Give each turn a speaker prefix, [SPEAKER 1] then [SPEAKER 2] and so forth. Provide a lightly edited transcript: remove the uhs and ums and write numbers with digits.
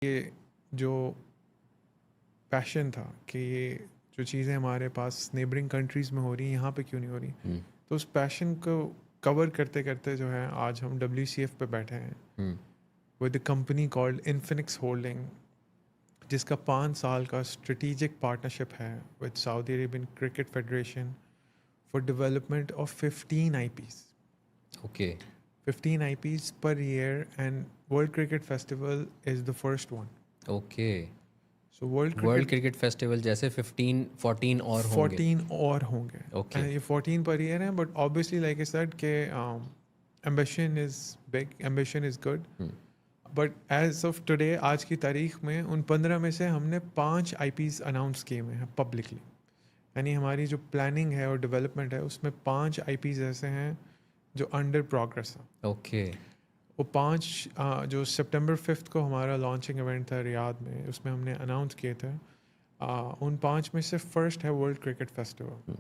[SPEAKER 1] ये जो पैशन था कि ये जो चीज़ें हमारे पास नेबरिंग कंट्रीज़ में हो रही हैं यहाँ पे क्यों नहीं हो रही, तो उस पैशन को कवर करते करते जो है आज हम WCF पे बैठे हैं with the company called Infinix holding, जिसका 5 साल का स्ट्रेटेजिक पार्टनरशिप है with Saudi Arabian cricket federation for development of 15 IPs.
[SPEAKER 2] Okay
[SPEAKER 1] 15 IPs per year, and World Cricket Festival is the first one.
[SPEAKER 2] Okay
[SPEAKER 1] So World
[SPEAKER 2] world
[SPEAKER 1] Cricket
[SPEAKER 2] cricket festival जैसे 15-14 और होंगे
[SPEAKER 1] 14 और होंगे.
[SPEAKER 2] Okay.
[SPEAKER 1] And ये 14 per year है, but obviously like I said कि ambition is big, ambition is good. But as of today, आज की तारीख में उन 15 में से हमने 5 IPs अनाउंस किए हुए हैं पब्लिकली. यानी हमारी जो प्लानिंग है और डेवलपमेंट है उसमें 5 IPs ऐसे हैं जो अंडर प्रोग्रेस हैं.
[SPEAKER 2] ओके
[SPEAKER 1] वो 5 जो सितंबर 5 को हमारा लॉन्चिंग इवेंट था रियाद में, उसमें हमने अनाउंस किए थे. उन 5 में से फर्स्ट है वर्ल्ड क्रिकेट फेस्टिवल.